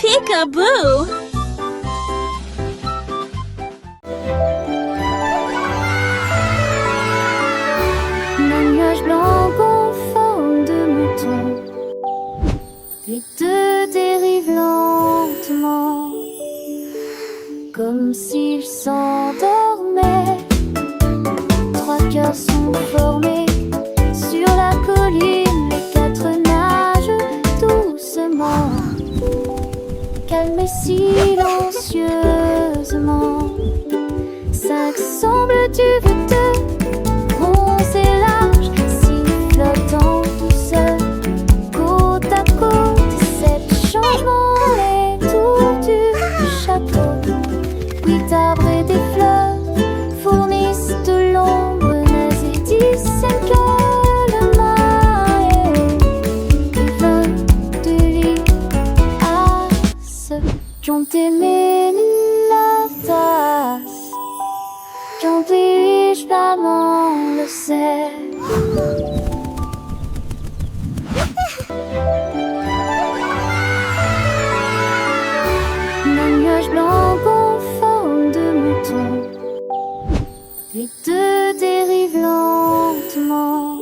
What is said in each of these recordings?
Peekaboo! Un nuage blanc en forme de mouton. Les deux dérivent lentement, comme s'ils s'endormaient. Trois cœurs sont formés sur la colline. Les quatre nagent doucement, calmes et silencieusement. Cinq semblent duveteux, bronze et large, six flottant tout seul, côte à côte. Sept changements, les tours du château. Huit arbres et des fleurs fournissent de l'ombre, neige et discernent que le mal est vingt de lit à ceux qui ont aimé leur tasse. Quand riche maman le sait. Un nuage blanc en forme de mouton. Les deux dérivent lentement,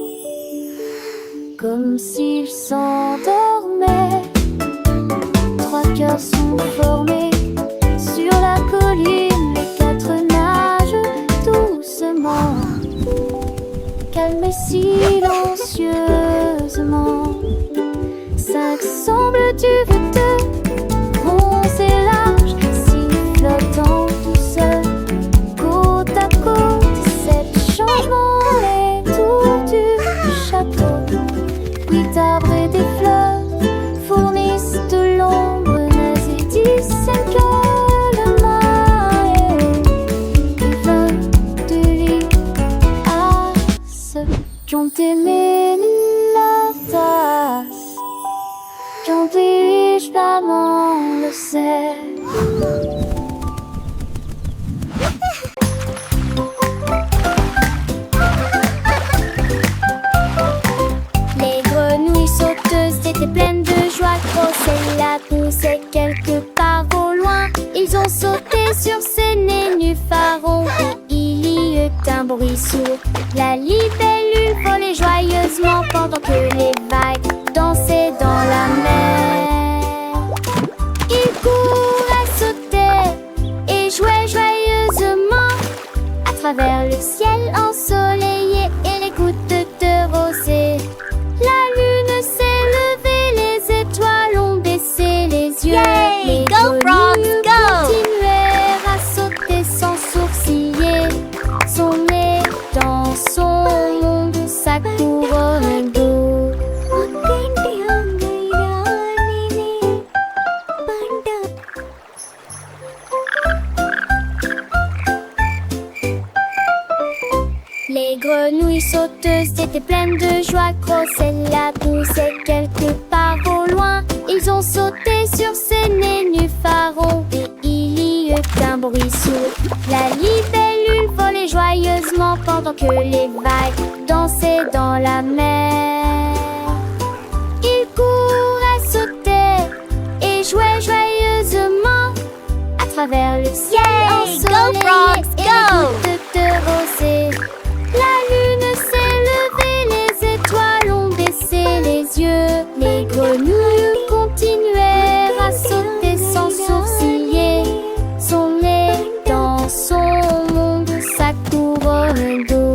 comme s'ils s'endormaient. Trois cœurs sont formés sur la colline. Les quatre nagent doucement, calmes et silencieusement. Cinq semblent duveteux, bronze et large, six flottant tout seul, côte à côte. Sept changements, les tours du château. Huit arbres et des fleurs fournissent de l'ombre, neige et discernent que le mal est vingt de lit à ceux qui ont aimé leur tasse. Quand riche maman le sait. Les grenouilles sauteuses étaient pleines de joie. Grossella poussait quelque part au loin. Ils ont sauté sur ces nénuphars. Il y eut un bruit sourd. La libellule volait joyeusement pendant que les vagues dansaient dans la mer. Ils couraient, sautaient et jouaient joyeusement à travers le ciel ensoleillé et les gouttes de rosée. La lune s'est levée, les étoiles ont baissé les yeux. Yay! Les Go, frogs, go! continuèrent à sauter sans sourciller. Son nez dans son monde, sa couronne d'eau. Les grenouilles sauteuses étaient pleines de joie. Grossella poussait quelque part au loin. Ils ont sauté sur ces nénuphars et il y eut un bruit sourd. La libellule volait joyeusement pendant que les vagues dansaient dans la mer. Ils couraient, sautaient et jouaient joyeusement à travers le ciel Yay! Go, ensoleillé frogs, et go! les gouttes de rosée. La lune s'est levée, les étoiles ont baissé les yeux. Les grenouilles continuèrent à sauter sans sourciller. Son nez dans son monde, sa couronne d'eau.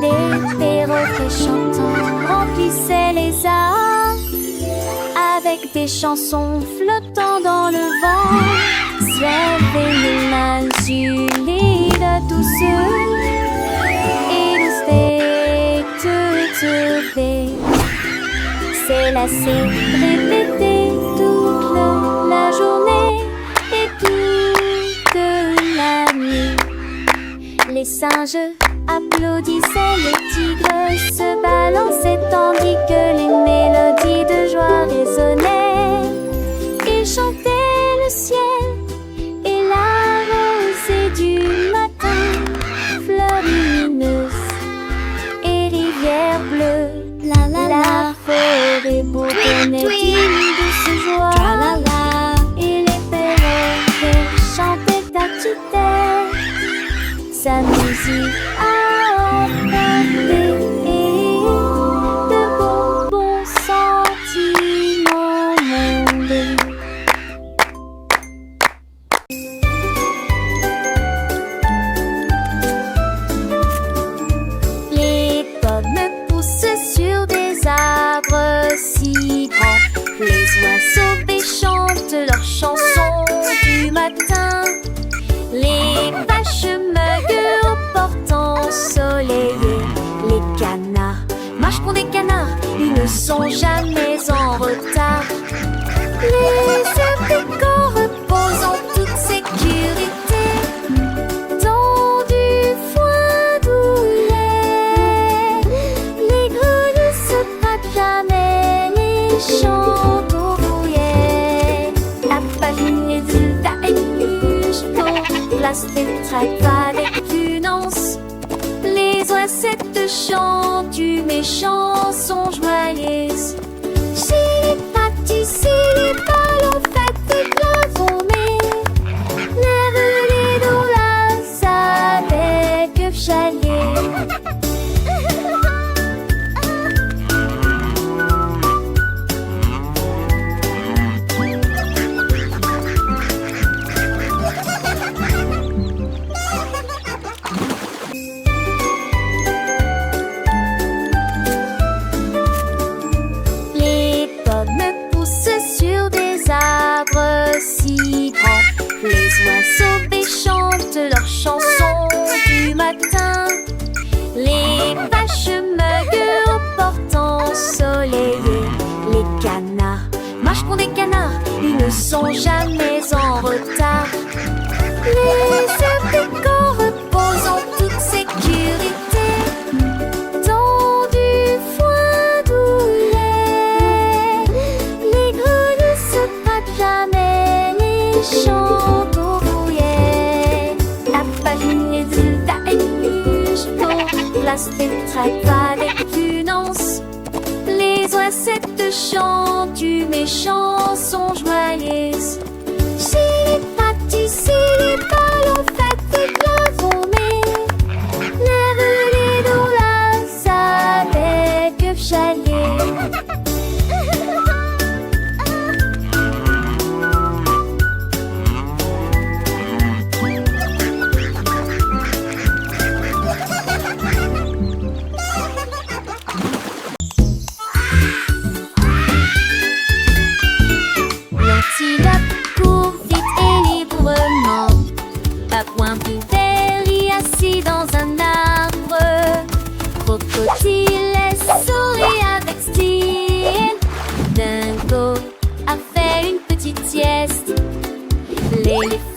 Des perroquets chantants remplissaient les airs avec des chansons flottant dans le vent. Sveveillingen lyder douceur et de steg. C'est lassé, répété toute la journée et toute la nuit. Les singes applaudissaient, les tigres se balançaient tandis que les mélodies de joie résonnaient. Ils chantaient le ciel et la chansons du matin. Les vaches meugles au portant ensoleillé. Les canards marchent pour des canards, ils ne sont jamais en retard. Les abricots reposent en toute sécurité dans du foin douillet. Les grenouilles se battent jamais, les champs d'ouvriers. La famille de la pour place des trappes avec prudence. Les oisettes chantent mes chansons joyeuses. Chez les pâtissiers, les ballons faits des gravomés. Lève les dollars avec chalier. Si grands, les oiseaux chantent leurs chansons du matin. Les vaches meugles au portant ensoleillé. Les canards marchent pour des canards, ils ne sont jamais en retard. Les abricots reposent en toute sécurité dans du foin douillet. Les grenouilles se battent jamais, les champs d'ouvriers. La famille de la pour place des trappes avec prudence. Les oisettes chantent mes chansons joyeuses. Chez les pâtissiers, les ballons faits des gravomés. Lève les dollars avec chalier. L'antilope court vite et librement. Papouin Blueberry assis dans un arbre. Crocodile sourit avec style. Dingo a fait une petite sieste. L'éléphant